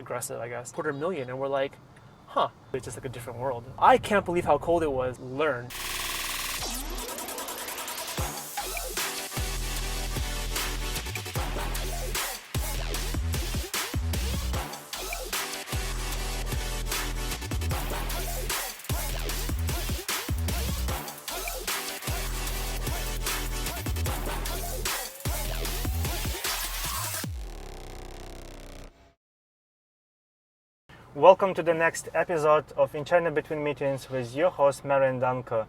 progressive, I guess. 250,000, and we're like, huh, it's just like a different world. I can't believe how cold it was. Learn. Welcome to the next episode of In China Between Meetings with your host, Marian Danko.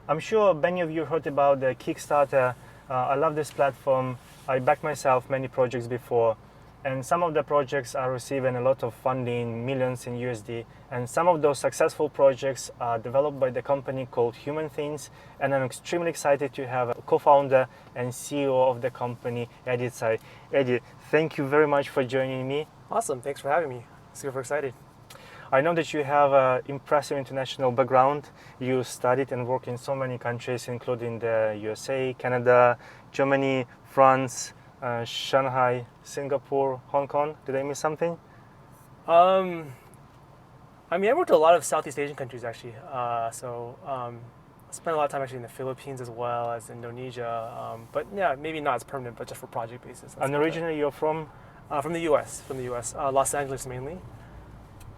I'm sure many of you heard about the Kickstarter. I love this platform. I backed myself many projects before, and some of the projects are receiving a lot of funding, millions in USD, and some of those successful projects are developed by the company called Human Things, and I'm extremely excited to have a co-founder and CEO of the company, Eddie Tsai. Eddie, thank you very much for joining me. Awesome, thanks for having me. Super excited. I know that you have an impressive international background. You studied and worked in so many countries, including the USA, Canada, Germany, France, Shanghai, Singapore, Hong Kong. Did I miss something? I worked in a lot of Southeast Asian countries, actually. I spent a lot of time actually in the Philippines as well as Indonesia. But yeah, maybe not as permanent, but just for project basis. And originally you're from? From the U.S., Los Angeles mainly.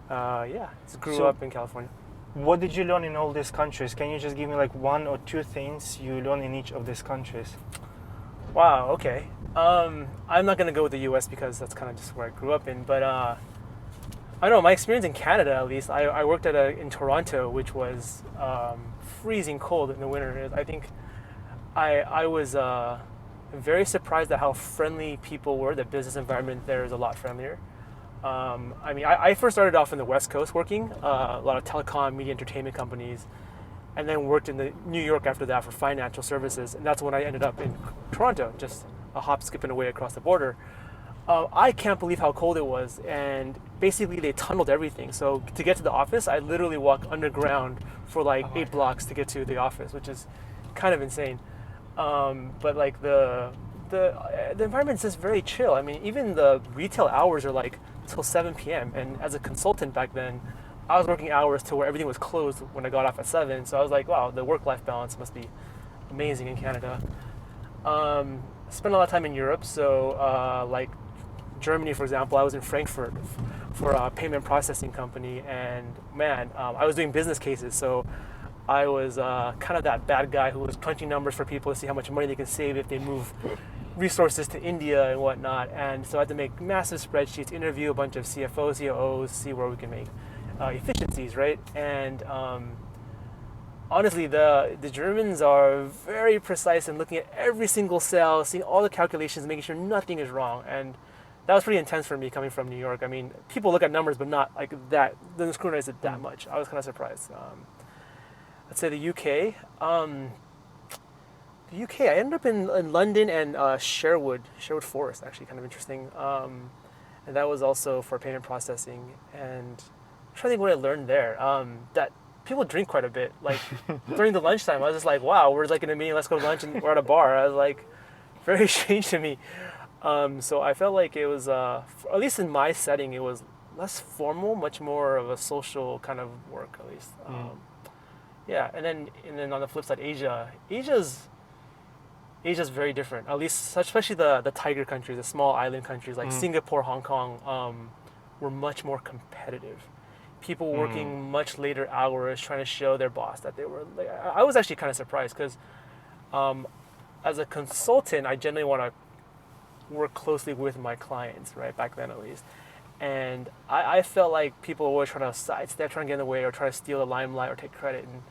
Just grew up in California. What did you learn in all these countries? Can you just give me like one or two things you learned in each of these countries? Wow, okay. I'm not going to go with the U.S. because that's kind of just where I grew up in, but I don't know, my experience in Canada at least, I worked in Toronto, which was freezing cold in the winter. I think I was very surprised at how friendly people were. The business environment there is a lot friendlier. I first started off in the West Coast working, a lot of telecom, media, entertainment companies, and then worked in New York after that for financial services, and that's when I ended up in Toronto, just a hop, skipping away across the border. I can't believe how cold it was, and basically they tunneled everything. So to get to the office, I literally walked underground for like 8 blocks to get to the office, which is kind of insane. But like the environment's just very chill. I mean, even the retail hours are like till 7 p.m. And as a consultant back then, I was working hours to where everything was closed when I got off at 7. So I was like, wow, the work-life balance must be amazing in Canada. Spent a lot of time in Europe. So like Germany, for example, I was in Frankfurt for a payment processing company. And man, I was doing business cases. So I was kind of that bad guy who was crunching numbers for people to see how much money they can save if they move resources to India and whatnot. And so I had to make massive spreadsheets, interview a bunch of CFOs, COOs, see where we can make efficiencies, right? And honestly, the Germans are very precise in looking at every single cell, seeing all the calculations, making sure nothing is wrong. And that was pretty intense for me coming from New York. I mean, people look at numbers, but not like that, doesn't scrutinize it that much. I was kind of surprised. I'd say the UK. I ended up in London and Sherwood Forest, actually, kind of interesting. And that was also for payment processing. And I'm trying to think what I learned there. That people drink quite a bit. Like during the lunchtime, I was just like, wow, we're like in a meeting, let's go to lunch, and we're at a bar. I was like, very strange to me. So I felt like it was, at least in my setting, it was less formal, much more of a social kind of work, at least. Yeah, and then on the flip side, Asia's very different. At least, especially the tiger countries, the small island countries like Singapore, Hong Kong, were much more competitive. People working much later hours, trying to show their boss that they were. Like, I was actually kind of surprised because, as a consultant, I generally want to work closely with my clients, right? Back then, at least. And I felt like people were always trying to sidestep, trying to get in the way, or try to steal the limelight or take credit, and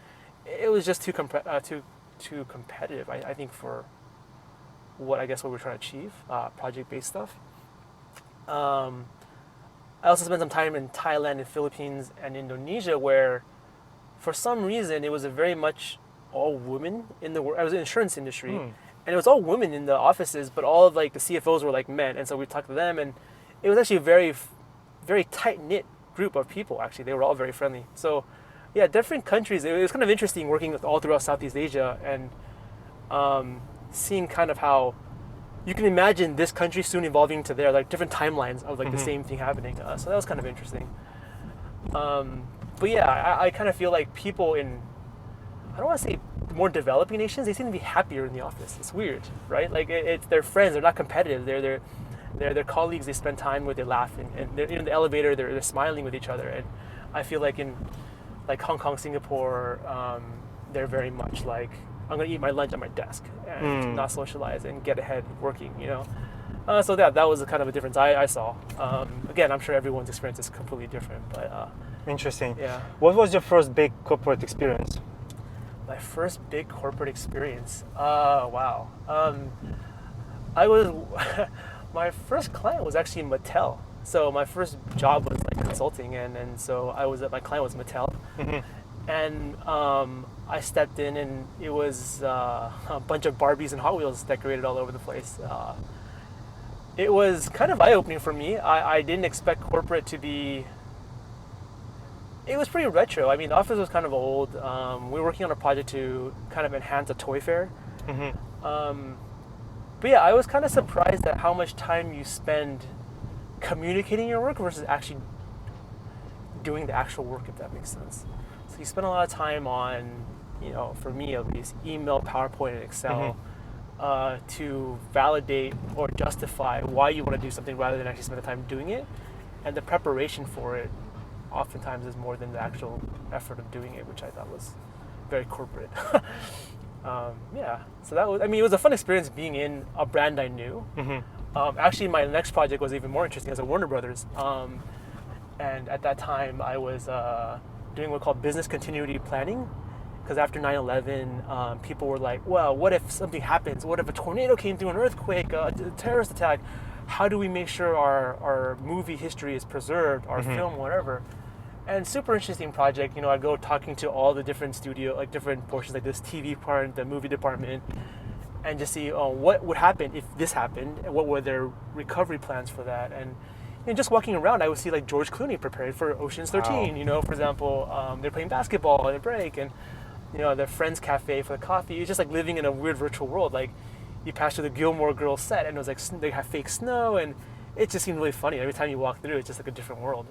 it was just too competitive. I think for what we're trying to achieve, project-based stuff. I also spent some time in Thailand and Philippines and Indonesia, where, for some reason, it was a very much all women in the work. I was in the insurance industry, and it was all women in the offices, but all of like the CFOs were like men, and so we talked to them, and it was actually a very, very tight-knit group of people. Actually, they were all very friendly. So, yeah, different countries. It was kind of interesting working all throughout Southeast Asia and seeing kind of how you can imagine this country soon evolving to there, like different timelines of like the same thing happening. So that was kind of interesting. But yeah, I kind of feel like people in, I don't want to say more developing nations, they seem to be happier in the office. It's weird, right? Like it's their friends, they're not competitive. They're their colleagues they spend time with, they laugh, and they're in the elevator, they're smiling with each other. And I feel like in like Hong Kong, Singapore, they're very much like, I'm gonna eat my lunch at my desk and not socialize and get ahead working, you know. So that was a kind of a difference I saw. Again, I'm sure everyone's experience is completely different, but Interesting. yeah. What was your first big corporate experience? My first big corporate experience. Wow. I was my first client was actually Mattel. So my first job was like consulting, and so my client was Mattel, and I stepped in, and it was a bunch of Barbies and Hot Wheels decorated all over the place. It was kind of eye-opening for me. I didn't expect corporate to be. It was pretty retro. I mean, the office was kind of old. We were working on a project to kind of enhance a toy fair. But yeah, I was kind of surprised at how much time you spend communicating your work versus actually doing the actual work, if that makes sense. So you spend a lot of time on, you know, for me at least, email, PowerPoint, and Excel to validate or justify why you want to do something rather than actually spend the time doing it. And the preparation for it oftentimes is more than the actual effort of doing it, which I thought was very corporate. Yeah, so that was, I mean, it was a fun experience being in a brand I knew. Actually, my next project was even more interesting as a Warner Brothers. And at that time, I was doing what's called business continuity planning. Because after 9/11, people were like, well, what if something happens? What if a tornado came through, an earthquake, a terrorist attack? How do we make sure our movie history is preserved, our film, whatever? And super interesting project. You know, I'd go talking to all the different studio, like different portions, like this TV part, the movie department, and just see what would happen if this happened, and what were their recovery plans for that. And you know, just walking around, I would see like George Clooney prepared for Ocean's 13. Wow. You know, for example, they're playing basketball on a break, and you know, their friend's cafe for the coffee. It's just like living in a weird virtual world. Like you pass through the Gilmore Girls set, and it was like they have fake snow, and it just seemed really funny. Every time you walk through, it's just like a different world.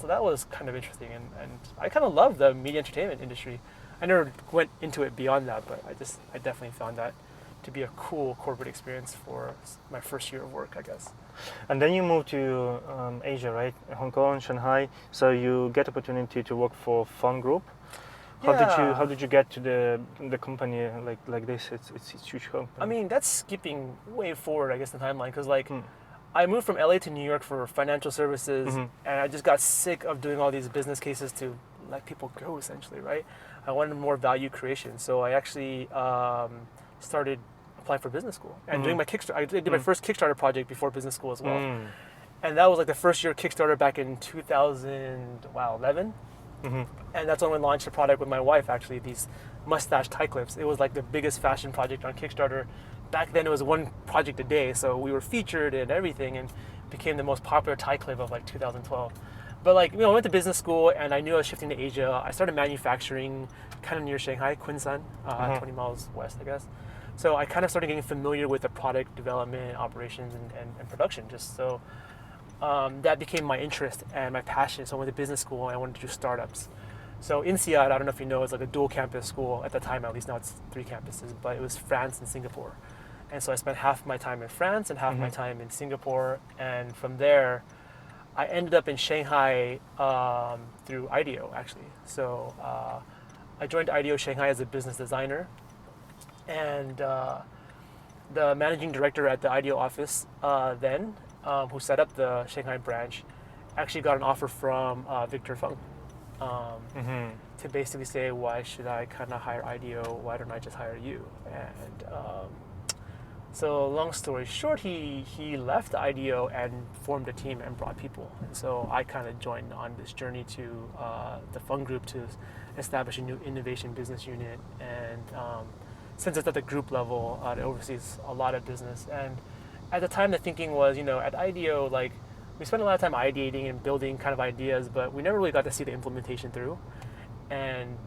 So that was kind of interesting, and I kind of love the media entertainment industry. I never went into it beyond that, but I definitely found that to be a cool corporate experience for my first year of work, I guess. And then you moved to Asia, right? Hong Kong, Shanghai. So you get opportunity to work for Fung Group. Yeah. How did you get to the company like this? It's a huge company. I mean, that's skipping way forward, I guess, the timeline, because like I moved from LA to New York for financial services, and I just got sick of doing all these business cases to let people go, essentially, right? I wanted more value creation, so I actually started applying for business school and doing my Kickstarter. I did my first Kickstarter project before business school as well, and that was like the first year Kickstarter back in 2011. And that's when we launched a product with my wife, actually, these mustache tie clips. It was like the biggest fashion project on Kickstarter. Back then it was one project a day, so we were featured and everything, and became the most popular tie clip of like 2012. But like, you know, I went to business school, and I knew I was shifting to Asia. I started manufacturing kind of near Shanghai, Kunsan, 20 miles west, I guess. So I kind of started getting familiar with the product development, operations, and production, just so that became my interest and my passion. So I went to business school, and I wanted to do startups. So INSEAD, I don't know if you know, is like a dual campus school at the time, at least now it's 3 campuses, but it was France and Singapore. And so I spent half my time in France and half my time in Singapore. And from there, I ended up in Shanghai through IDEO, actually. So I joined IDEO Shanghai as a business designer. And the managing director at the IDEO office then, who set up the Shanghai branch, actually got an offer from Victor Fung to basically say, why should I kind of hire IDEO? Why don't I just hire you? And so long story short, he left IDEO and formed a team and brought people. And so I kind of joined on this journey to the Fung Group to establish a new innovation business unit. And since it's at the group level, it oversees a lot of business. And at the time, the thinking was, you know, at IDEO, like, we spent a lot of time ideating and building kind of ideas, but we never really got to see the implementation through. And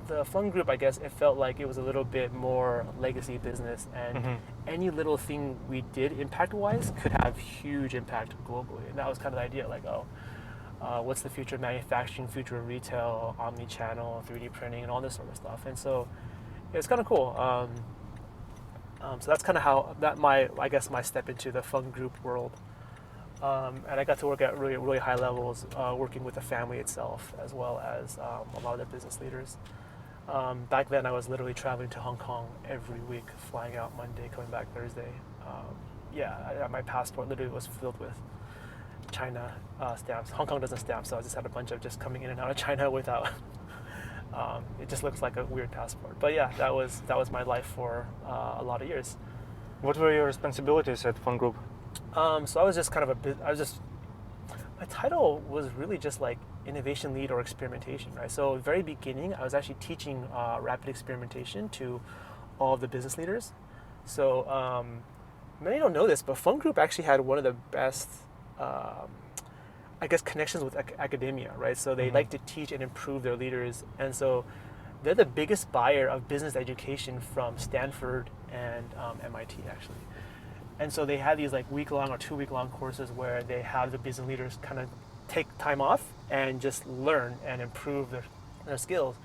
the Fung Group, I guess, it felt like it was a little bit more legacy business, and any little thing we did impact-wise could have huge impact globally. And that was kind of the idea, like, what's the future of manufacturing, future of retail, omni-channel, 3D printing, and all this sort of stuff. And so it's kind of cool. So that's kind of how my step into the Fung Group world. And I got to work at really, really high levels, working with the family itself, as well as a lot of the business leaders. Back then, I was literally traveling to Hong Kong every week, flying out Monday, coming back Thursday. My passport literally was filled with China stamps. Hong Kong doesn't stamp, so I just had a bunch of just coming in and out of China without. It just looks like a weird passport. But yeah, that was my life for a lot of years. What were your responsibilities at Fung Group? So I was just kind of my title was really just like innovation lead or experimentation, right? So very beginning, I was actually teaching rapid experimentation to all of the business leaders. So many don't know this, but Fung Group actually had one of the best, connections with academia, right? So they like to teach and improve their leaders. And so they're the biggest buyer of business education from Stanford and MIT, actually. And so they have these like week-long or 2-week-long courses where they have the business leaders kind of take time off and just learn and improve their skills.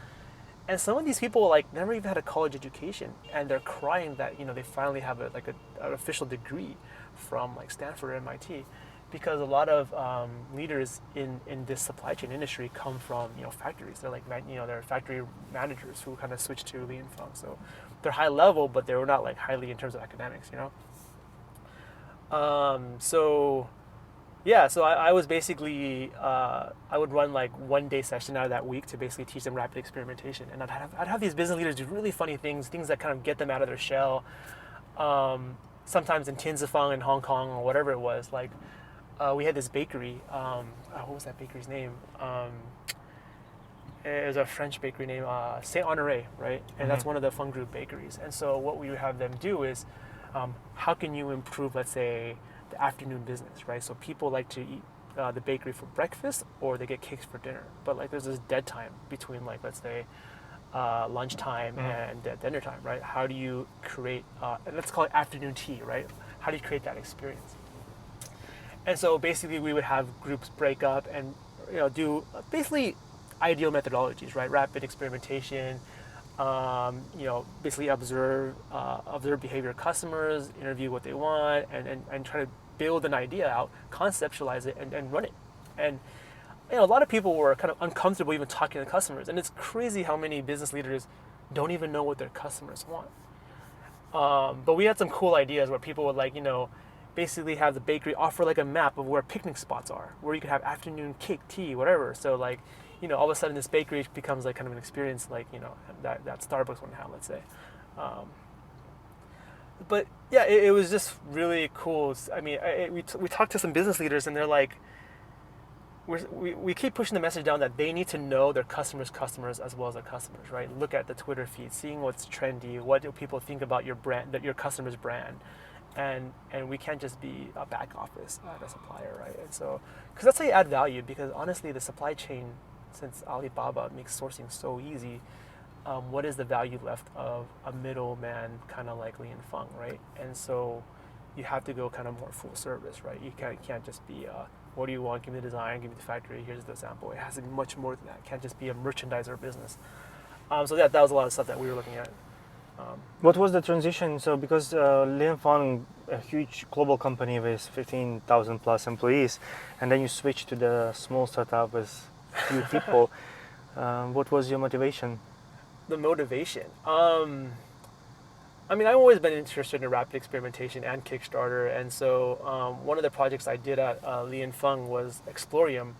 And some of these people like never even had a college education, and they're crying that they finally have an official degree from like Stanford or MIT, because a lot of leaders in this supply chain industry come from factories. They're like they're factory managers who kind of switch to Li and Fung. So they're high level, but they were not like highly in terms of academics, So I was basically, I would run like 1-day session out of that week to basically teach them rapid experimentation. And I'd have these business leaders do really funny things that kind of get them out of their shell. Sometimes in Tianzifang in Hong Kong or whatever it was, like we had this bakery. What was that bakery's name? It was a French bakery named Saint Honoré, right? And that's one of the Fung Group bakeries. And so what we would have them do is, how can you improve, let's say, the afternoon business, right? So people like to eat the bakery for breakfast, or they get cakes for dinner. But like there's this dead time between, like, let's say lunchtime and dinner time, right? How do you create, let's call it afternoon tea, right? How do you create that experience? And so basically we would have groups break up and do basically ideal methodologies, right? Rapid experimentation, basically observe behavior of customers, interview what they want, and try to build an idea out, conceptualize it, and run it. And a lot of people were kind of uncomfortable even talking to customers, and it's crazy how many business leaders don't even know what their customers want. But we had some cool ideas where people would basically have the bakery offer like a map of where picnic spots are, where you could have afternoon cake, tea, whatever. So like, all of a sudden this bakery becomes like kind of an experience like, that Starbucks wouldn't have, let's say. But yeah, it was just really cool. I mean, we talked to some business leaders, and they're like, we keep pushing the message down that they need to know their customers' customers as well as their customers, right? Look at the Twitter feed, seeing what's trendy, what do people think about your brand, your customer's brand. And we can't just be a back office at a supplier, right? And so, because that's how you add value, because honestly, the supply chain, since Alibaba makes sourcing so easy, what is the value left of a middleman kind of like Li and Fung, right? And so you have to go kind of more full service, right? You can't just be, what do you want? Give me the design, give me the factory, here's the sample. It has to be much more than that. It can't just be a merchandiser business. So that was a lot of stuff that we were looking at. What was the transition? So because Li and Fung, a huge global company with 15,000 plus employees, and then you switch to the small startup with few people, what was your motivation? The motivation. I've always been interested in rapid experimentation and Kickstarter, and so one of the projects I did at Li and Fung was Explorium.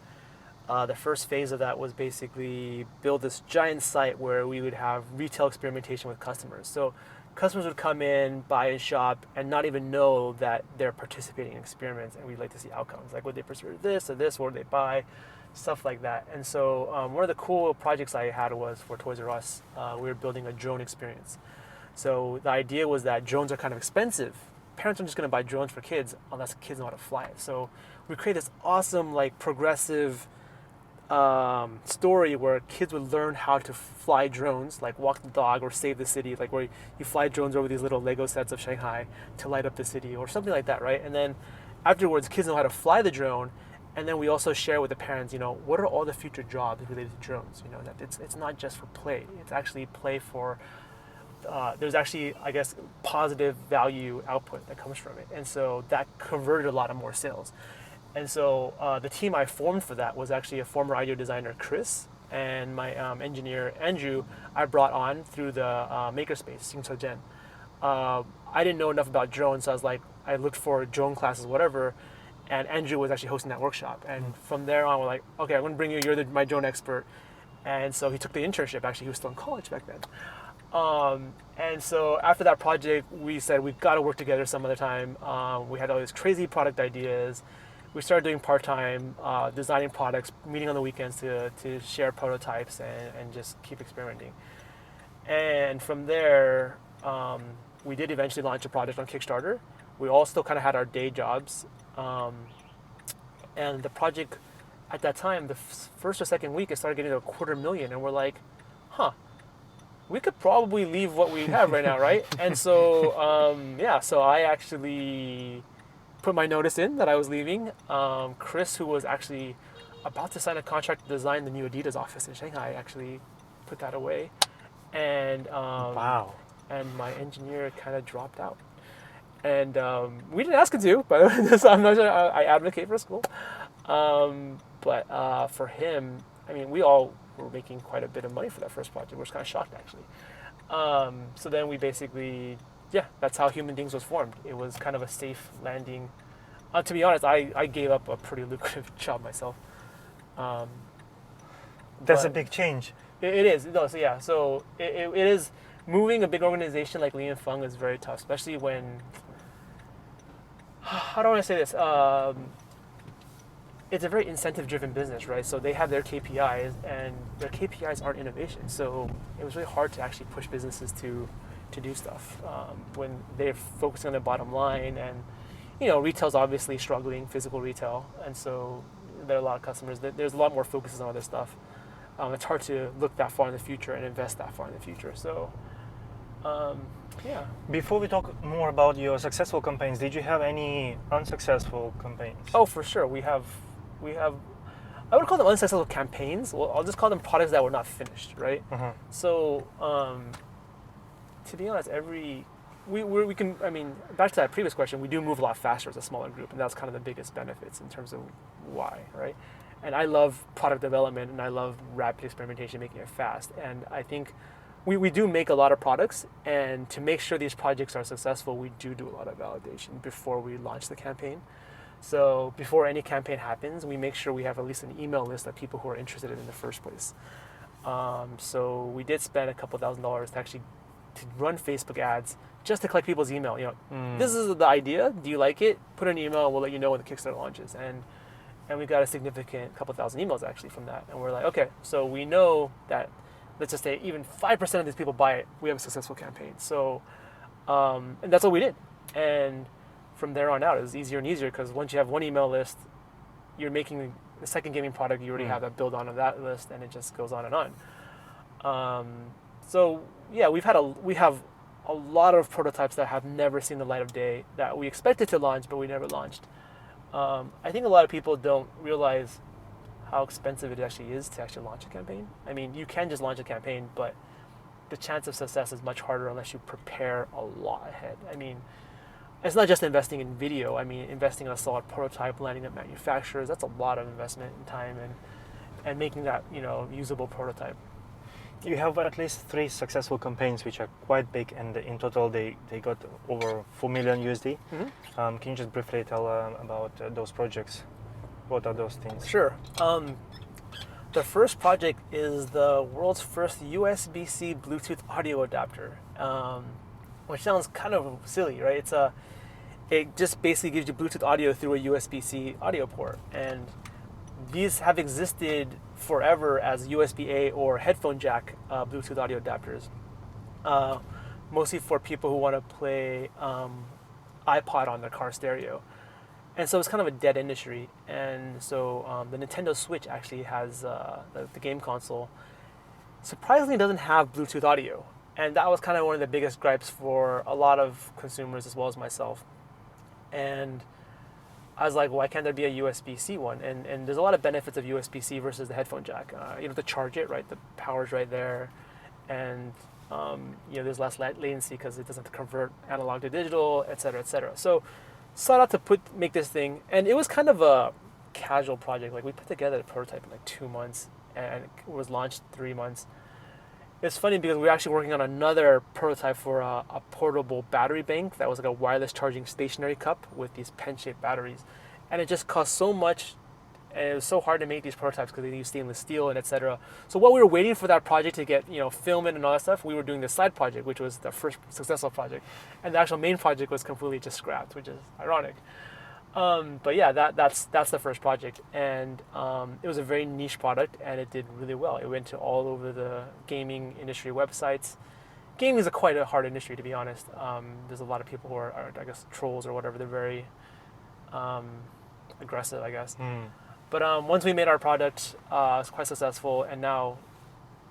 The first phase of that was basically build this giant site where we would have retail experimentation with customers. So customers would come in, buy and shop, and not even know that they're participating in experiments, and we'd like to see outcomes. Like, would they pursue this or this, what would they buy, stuff like that. And so one of the cool projects I had was for Toys R Us. We were building a drone experience. So the idea was that drones are kind of expensive. Parents aren't just going to buy drones for kids unless kids know how to fly it. So we create this awesome, like, progressive story where kids would learn how to fly drones, like walk the dog or save the city, like where you fly drones over these little Lego sets of Shanghai to light up the city or something like that, right? And then afterwards, kids know how to fly the drone, and then we also share with the parents, what are all the future jobs related to drones? That it's not just for play; it's actually play for. There's actually, I guess, positive value output that comes from it, and so that converted a lot of more sales. And so the team I formed for that was actually a former audio designer, Chris, and my engineer, Andrew, I brought on through the makerspace, Singsojen. I didn't know enough about drones, so I looked for drone classes, whatever, and Andrew was actually hosting that workshop. And from there on, we're like, okay, I'm going to bring you, my drone expert. And so he took the internship. Actually, he was still in college back then. And so after that project, we said we've got to work together some other time. We had all these crazy product ideas. We started doing part-time, designing products, meeting on the weekends to share prototypes and just keep experimenting. And from there, we did eventually launch a project on Kickstarter. We all still kind of had our day jobs. And the project at that time, the first or second week, it started getting to $250,000. And we're like, we could probably leave what we have right now, right? And so, so I actually put my notice in that I was leaving. Chris, who was actually about to sign a contract to design the new Adidas office in Shanghai, actually put that away. And Wow. And my engineer kind of dropped out. And we didn't ask him to, but so I'm not sure I advocate for school. But for him, I mean, we all were making quite a bit of money for that first project. We were kind of shocked, actually. So then we basically, that's how Human Beings was formed. It was kind of a safe landing. To be honest, I gave up a pretty lucrative job myself. That's a big change. It is. No, so it is. Moving a big organization like Li and Fung is very tough, especially when, how do I say this? It's a very incentive-driven business, right? So they have their KPIs, and their KPIs aren't innovation. So it was really hard to actually push businesses to do stuff when they're focusing on their bottom line. And retail's obviously struggling, physical retail, and so there are a lot of customers. There's a lot more focuses on other stuff. It's hard to look that far in the future and invest that far in the future. So, Before we talk more about your successful campaigns, did you have any unsuccessful campaigns? Oh, for sure. We have. I would call them unsuccessful campaigns. Well, I'll just call them products that were not finished, right? Uh-huh. So, to be honest, we can. I mean, back to that previous question, we do move a lot faster as a smaller group, and that's kind of the biggest benefits in terms of why, right? And I love product development, and I love rapid experimentation, making it fast. And I think we do make a lot of products, and to make sure these projects are successful, we do a lot of validation before we launch the campaign. So before any campaign happens, we make sure we have at least an email list of people who are interested in the first place. So we did spend a couple $1,000s to run Facebook ads just to collect people's email. This is the idea. Do you like it? Put an email. We'll let you know when the Kickstarter launches. And we got a significant couple thousand emails actually from that. And we're like, okay, so we know that, let's just say even 5% of these people buy it, we have a successful campaign. So, and that's what we did. And from there on out, it was easier and easier because once you have one email list, you're making the second gaming product, you already have that build on of that list, and it just goes on and on. So yeah, we have a lot of prototypes that have never seen the light of day that we expected to launch, but we never launched. I think a lot of people don't realize how expensive it actually is to actually launch a campaign. I mean, you can just launch a campaign, but the chance of success is much harder unless you prepare a lot ahead. I mean, it's not just investing in video. I mean, investing in a solid prototype, landing at manufacturers, that's a lot of investment in time and making that, usable prototype. You have at least 3 successful campaigns, which are quite big, and in total they got over 4 million USD. Mm-hmm. Can you just briefly tell about those projects? What are those things? Sure. The first project is the world's first USBC Bluetooth audio adapter, which sounds kind of silly, right? It just basically gives you Bluetooth audio through a USB-C audio port, and these have existed forever as USB-A or headphone jack Bluetooth audio adapters, mostly for people who want to play iPod on their car stereo. And so it's kind of a dead industry. And so the Nintendo Switch actually has the game console. Surprisingly, doesn't have Bluetooth audio, and that was kind of one of the biggest gripes for a lot of consumers as well as myself. And I was like, why can't there be a USB-C one? And there's a lot of benefits of USB-C versus the headphone jack. You know, to charge it, right? The power's right there, and you know, there's less latency because it doesn't have to convert analog to digital, et cetera, et cetera. So, sought out to make this thing, and it was kind of a casual project. Like we put together a prototype in like 2 months, and it was launched 3 months. It's funny because we were actually working on another prototype for a portable battery bank that was like a wireless charging stationary cup with these pen-shaped batteries, and it just cost so much, and it was so hard to make these prototypes because they use stainless steel and etc. So while we were waiting for that project to get, you know, film it and all that stuff, we were doing this side project, which was the first successful project, and the actual main project was completely just scrapped, which is ironic. But yeah, that's the first project, and it was a very niche product, and it did really well. It went to all over the gaming industry websites. Gaming is quite a hard industry, to be honest. There's a lot of people who are I guess, trolls or whatever. They're very aggressive, I guess. But once we made our product, it was quite successful, and now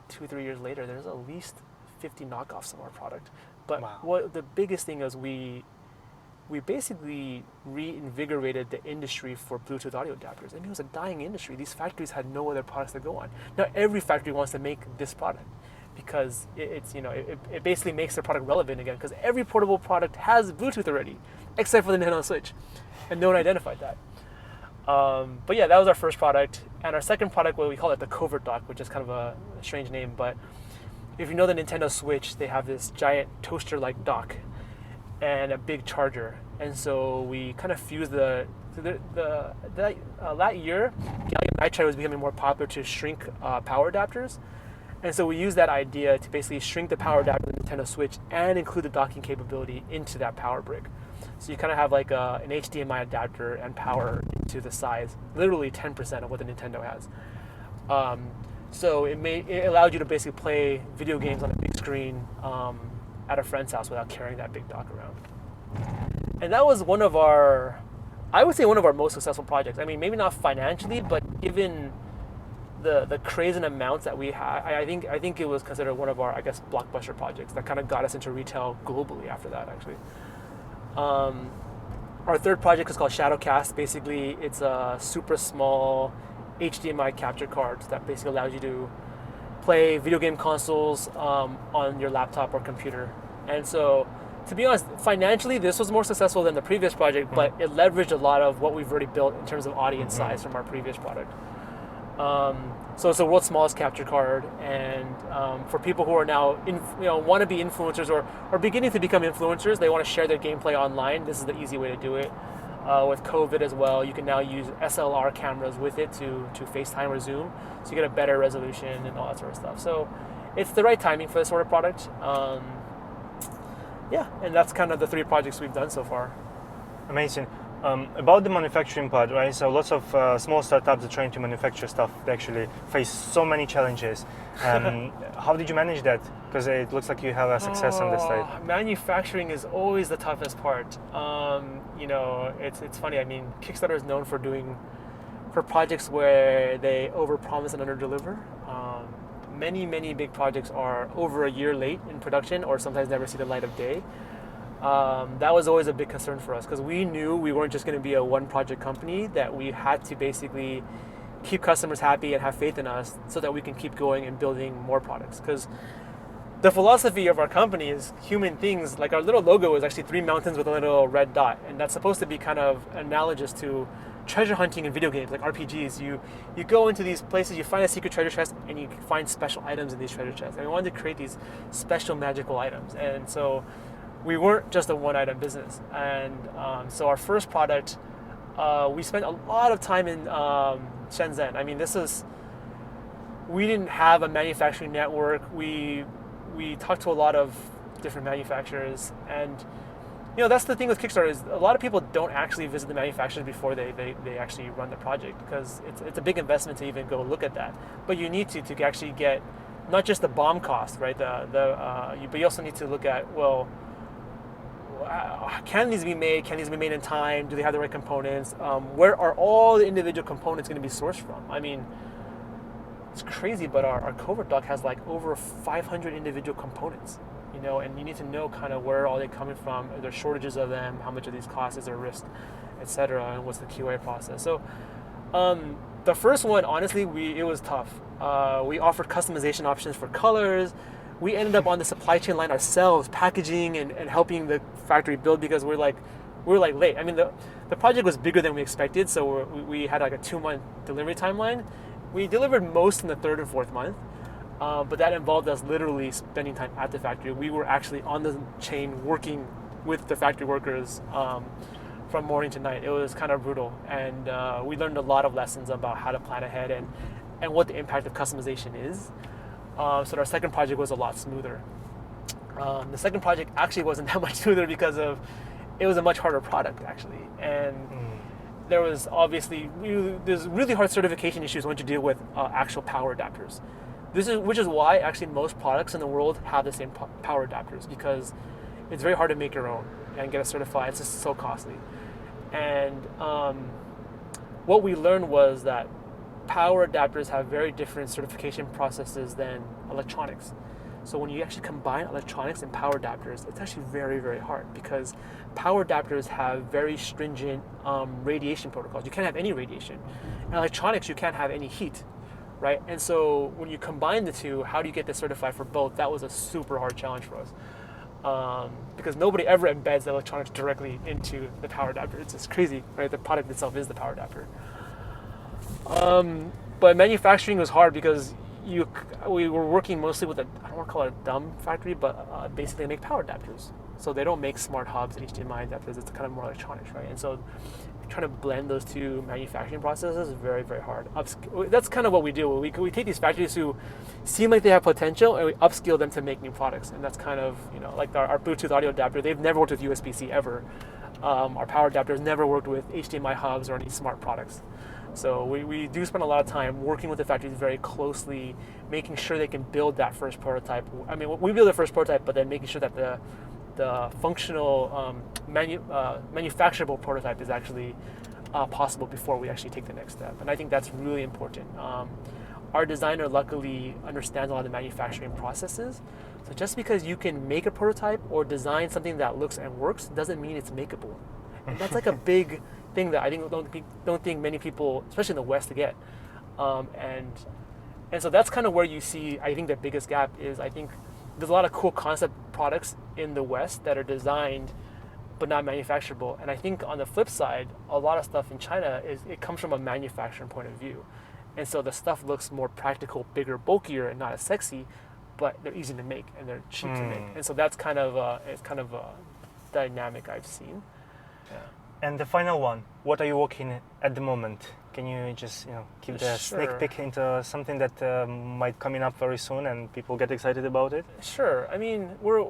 2-3 years later, there's at least 50 knockoffs of our product. But wow. What the biggest thing is we basically reinvigorated the industry for Bluetooth audio adapters. I mean, it was a dying industry. These factories had no other products to go on. Now every factory wants to make this product because it basically makes their product relevant again, because every portable product has Bluetooth already, except for the Nintendo Switch, and no one identified that. But yeah, that was our first product. And our second product, well, we call it the Covert Dock, which is kind of a strange name, but if you know the Nintendo Switch, they have this giant toaster-like dock and a big charger, and so we kind of fused that year, gallium nitride was becoming more popular to shrink power adapters, and so we used that idea to basically shrink the power adapter of the Nintendo Switch and include the docking capability into that power brick. So you kind of have like an HDMI adapter and power into the size, literally 10% of what the Nintendo has. So it allowed you to basically play video games on a big screen at a friend's house without carrying that big dock around. And that was one of our most successful projects. I mean, maybe not financially, but given the crazy amounts that we had, I think it was considered one of our, I guess, blockbuster projects that kind of got us into retail globally after that, actually. Our third project is called Shadowcast. Basically, it's a super small HDMI capture card that basically allows you to play video game consoles on your laptop or computer. And so, to be honest, financially, this was more successful than the previous project, but it leveraged a lot of what we've already built in terms of audience size from our previous product. So it's the world's smallest capture card, and for people who are now want to be influencers or beginning to become influencers, they want to share their gameplay online. This is the easy way to do it. With COVID as well, you can now use SLR cameras with it to FaceTime or Zoom, so you get a better resolution and all that sort of stuff. So it's the right timing for this sort of product. Yeah, and that's kind of the 3 projects we've done so far. Amazing. About the manufacturing part, right? So lots of small startups are trying to manufacture stuff. They actually face so many challenges. How did you manage that? Because it looks like you have a success on this side. Manufacturing is always the toughest part. It's funny. I mean, Kickstarter is known for projects where they overpromise and underdeliver. Many big projects are over a year late in production, or sometimes never see the light of day. That was always a big concern for us, because we knew we weren't just going to be a one project company, that we had to basically keep customers happy and have faith in us so that we can keep going and building more products. Because the philosophy of our company is human things. Like, our little logo is actually 3 mountains with a little red dot, and that's supposed to be kind of analogous to treasure hunting in video games, like RPGs. You go into these places, you find a secret treasure chest, and you find special items in these treasure chests. And we wanted to create these special magical items, and so we weren't just a one-item business. And so our first product, we spent a lot of time in Shenzhen. I mean, we didn't have a manufacturing network. We talked to a lot of different manufacturers, and that's the thing with Kickstarter, is a lot of people don't actually visit the manufacturers before they actually run the project, because it's a big investment to even go look at that. But you need to actually get not just the BOM cost, right? But you also need to look at, well, can these be made? Can these be made in time? Do they have the right components? Where are all the individual components going to be sourced from? I mean, it's crazy, but our Covert Dock has like over 500 individual components, and you need to know kind of where are they coming from, are there shortages of them, how much of these costs is there risk, etc., and what's the QA process. So the first one, honestly, it was tough. We offered customization options for colors. We ended up on the supply chain line ourselves, packaging and helping the factory build because we were late. I mean, the project was bigger than we expected, so we had like a 2-month delivery timeline. We delivered most in the 3rd and 4th month, but that involved us literally spending time at the factory. We were actually on the chain working with the factory workers from morning to night. It was kind of brutal, and we learned a lot of lessons about how to plan ahead and what the impact of customization is. So our second project was a lot smoother. The second project actually wasn't that much smoother because it was a much harder product actually, and there was obviously there's really hard certification issues once you deal with actual power adapters. Which is why actually most products in the world have the same power adapters, because it's very hard to make your own and get it certified. It's just so costly. And what we learned was that power adapters have very different certification processes than electronics. So when you actually combine electronics and power adapters, it's actually very, very hard because power adapters have very stringent radiation protocols. You can't have any radiation. In electronics, you can't have any heat, right? And so when you combine the two, how do you get this certified for both? That was a super hard challenge for us because nobody ever embeds the electronics directly into the power adapter. It's just crazy, right? The product itself is the power adapter. But manufacturing was hard because we were working mostly with I don't want to call it a dumb factory, but basically they make power adapters. So they don't make smart hubs and HDMI adapters. It's kind of more electronics, right? And so trying to blend those two manufacturing processes is very, very hard. That's kind of what we do. We take these factories who seem like they have potential and we upskill them to make new products. And that's kind of, like our Bluetooth audio adapter, they've never worked with USB-C ever. Our power adapters never worked with HDMI hubs or any smart products. So we do spend a lot of time working with the factories very closely, making sure they can build that first prototype. I mean, we build the first prototype, but then making sure that the functional manufacturable prototype is actually possible before we actually take the next step. And I think that's really important. Our designer luckily understands a lot of the manufacturing processes. So just because you can make a prototype or design something that looks and works doesn't mean it's makeable. And that's like a big thing that I don't think many people, especially in the West, get. And so that's kind of where you see, I think the biggest gap is, I think there's a lot of cool concept products in the West that are designed but not manufacturable. And I think on the flip side, a lot of stuff in China it comes from a manufacturing point of view. And so the stuff looks more practical, bigger, bulkier, and not as sexy, but they're easy to make and they're cheap to make. And so that's kind of a dynamic I've seen. Yeah. And the final one, what are you working at the moment? Can you just give the sneak peek into something that might coming up very soon and people get excited about it? Sure. I mean, we're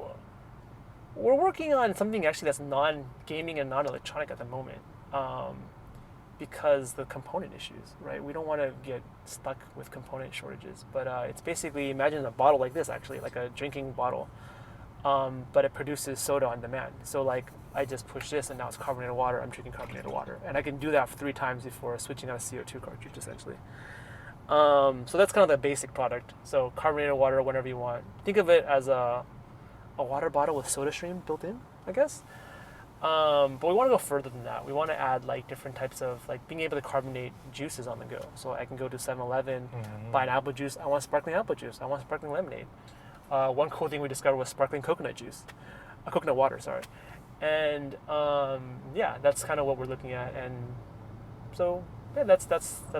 working on something actually that's non-gaming and non-electronic at the moment because the component issues, right? We don't want to get stuck with component shortages, but it's basically, imagine a bottle like this actually, like a drinking bottle, but it produces soda on demand. So like I just push this and now it's carbonated water, I'm drinking carbonated water. And I can do that 3 times before switching out a CO2 cartridge essentially. So that's kind of the basic product. So carbonated water whenever you want. Think of it as a water bottle with soda stream built in, I guess. But we want to go further than that. We want to add like different types of like being able to carbonate juices on the go. So I can go to 7-Eleven, buy an apple juice. I want sparkling apple juice. I want sparkling lemonade. One cool thing we discovered was sparkling coconut juice, coconut water, sorry. And that's kind of what we're looking at. And so yeah, that's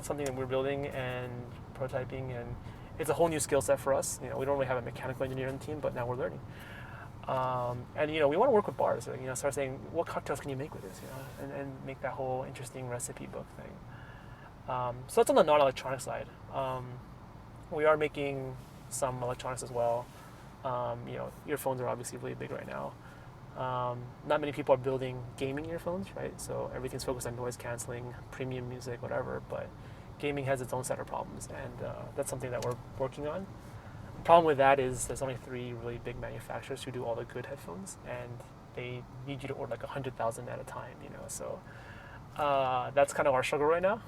something that we're building and prototyping, and it's a whole new skill set for us. We don't really have a mechanical engineering team, but now we're learning. And we want to work with bars. Start saying what cocktails can you make with this, and make that whole interesting recipe book thing. So that's on the non-electronic side. We are making some electronics as well. Earphones are obviously really big right now. Not many people are building gaming earphones, right? So everything's focused on noise canceling, premium music, whatever. But gaming has its own set of problems, and that's something that we're working on. The problem with that is there's only 3 really big manufacturers who do all the good headphones, and they need you to order like 100,000 at a time, so that's kind of our struggle right now.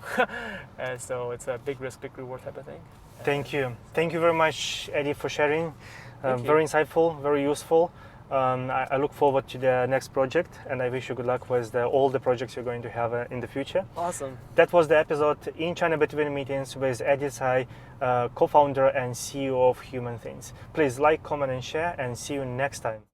And so it's a big risk, big reward type of thing. Thank you very much, Eddie, for sharing. Thank you. Very insightful, very useful. I look forward to the next project, and I wish you good luck with all the projects you're going to have in the future. Awesome. That was the episode in China Between Meetings with Eddie Tsai, co-founder and CEO of Human Things. Please like, comment, and share, and see you next time.